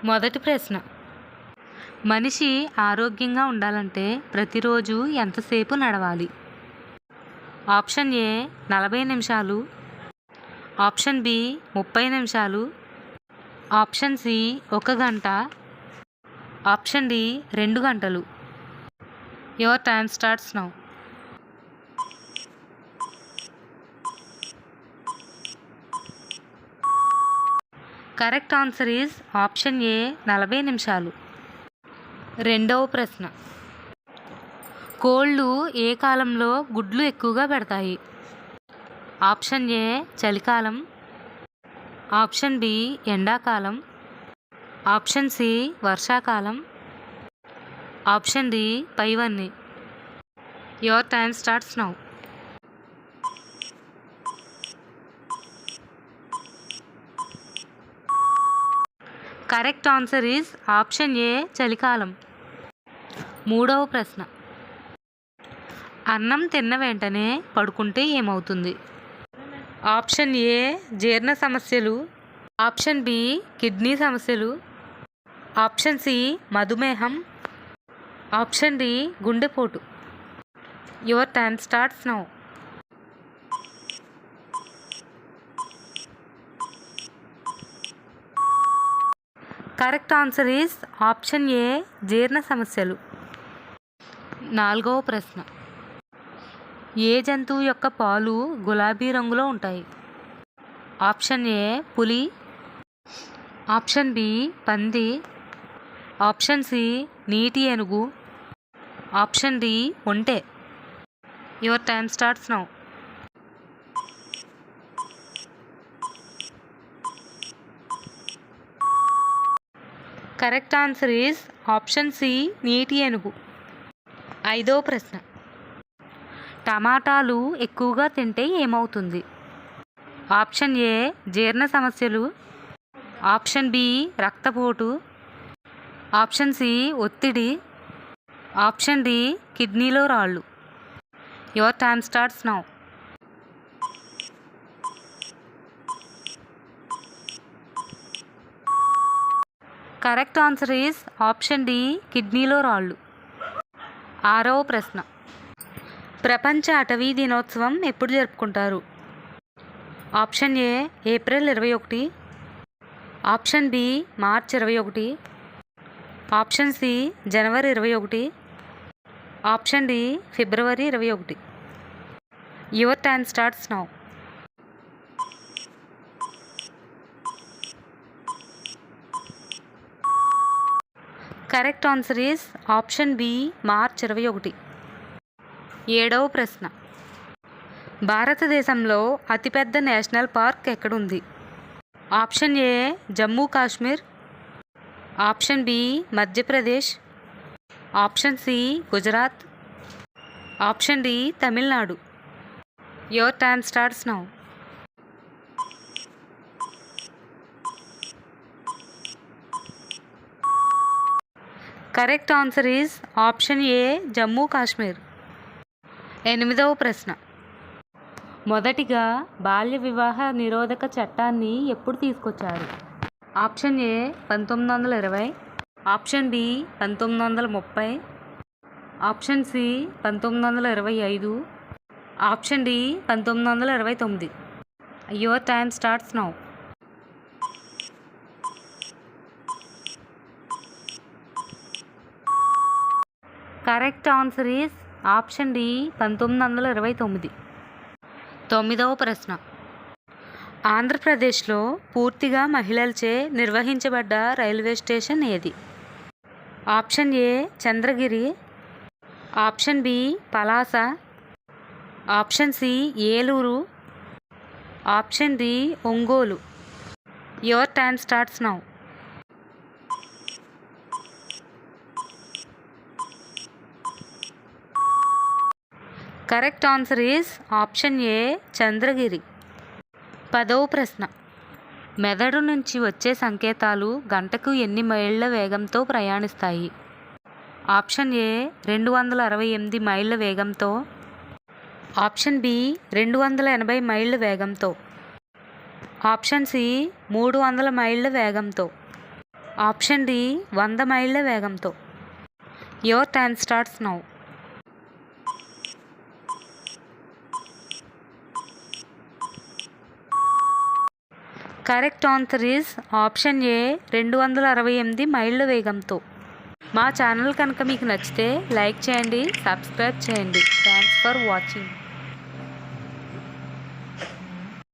మొదటి ప్రశ్న. మనిషి ఆరోగ్యంగా ఉండాలంటే ప్రతిరోజు ఎంతసేపు నడవాలి? ఆప్షన్ ఏ 40 నిమిషాలు, ఆప్షన్ బి 30 నిమిషాలు, ఆప్షన్ సి 1 గంట, ఆప్షన్ డి 2 గంటలు. Your time starts now. Correct answer is option ఏ 40 నిమిషాలు. రెండవ ప్రశ్న. కోళ్ళు ఏ కాలంలో గుడ్లు ఎక్కువగా పెడతాయి? ఆప్షన్ ఏ చలికాలం, ఆప్షన్ బి ఎండాకాలం, ఆప్షన్ సి వర్షాకాలం, ఆప్షన్ డి పైవన్నీ. Your time starts now. Correct answer is option ఏ చలికాలం. మూడవ ప్రశ్న. అన్నం తిన్న వెంటనే పడుకుంటే ఏమవుతుంది? ఆప్షన్ ఏ జీర్ణ సమస్యలు, ఆప్షన్ బి కిడ్నీ సమస్యలు, ఆప్షన్ సి మధుమేహం, ఆప్షన్ డి గుండెపోటు. Your time starts now. Correct answer is option A జీర్ణ సమస్యలు. నాలుగవ ప్రశ్న. ఏ జంతువు యొక్క పాలు గులాబీ రంగులో ఉంటాయి? ఆప్షన్ ఏ పులి, ఆప్షన్ బి పంది, ఆప్షన్ సి నీటి ఏనుగు, ఆప్షన్ డి ఒంటె. Your time starts now. Correct answer is option C నీటి ఏనుగు. ఐదవ ప్రశ్న. టమాటాలు ఎక్కువగా తింటే ఏమవుతుంది? ఆప్షన్ ఏ జీర్ణ సమస్యలు, ఆప్షన్ బి రక్తపోటు, ఆప్షన్ సి ఒత్తిడి, ఆప్షన్ డి కిడ్నీలో రాళ్ళు. Your time starts now. Correct answer is option D కిడ్నీలో రాళ్ళు. ఆరవ ప్రశ్న. ప్రపంచ అటవీ దినోత్సవం ఎప్పుడు జరుపుకుంటారు? Option A April 21, option B March 21, option C జనవరి 21, ఆప్షన్ డి ఫిబ్రవరి 21. Your time starts now. Correct answer is option B March 21. ఏడవ ప్రశ్న. భారతదేశంలో అతిపెద్ద నేషనల్ పార్క్ ఎక్కడుంది? Option A Jammu Kashmir, option B Madhya Pradesh, option C Gujarat, option D Tamil Nadu. Your time starts now. Correct answer is option A Jammu Kashmir. ఎనిమిదవ ప్రశ్న. మొదటిగా బాల్య వివాహ నిరోధక చట్టాన్ని ఎప్పుడు తీసుకొచ్చారు? Option A 1920, option B 1930, option C 1925, option D 1929. Your time starts now. Correct answer is option D 1929. తొమ్మిదవ ప్రశ్న. ఆంధ్రప్రదేశ్లో పూర్తిగా మహిళలచే నిర్వహించబడ్డ రైల్వే స్టేషన్ ఏది? Option A Chandragiri, option B Palasa, option C Eluru, option D Ongole. Your time starts now. Correct answer is option A Chandragiri. పదవ ప్రశ్న. మెదడు నుంచి వచ్చే సంకేతాలు గంటకు ఎన్ని మైళ్ళ వేగంతో ప్రయాణిస్తాయి? ఆప్షన్ ఏ 268 మైళ్ళ వేగంతో, ఆప్షన్ బి 280 మైళ్ళ వేగంతో, ఆప్షన్ సి 300 మైళ్ళ వేగంతో. ఆప్షన్ డి 100 మైళ్ళ వేగంతో. Your time starts now. Correct answer is option ఏ 268 మైళ్ళ వేగంతో. మా ఛానల్ కనుక మీకు నచ్చితే లైక్ చేయండి, సబ్స్క్రైబ్ చేయండి. Thanks for watching.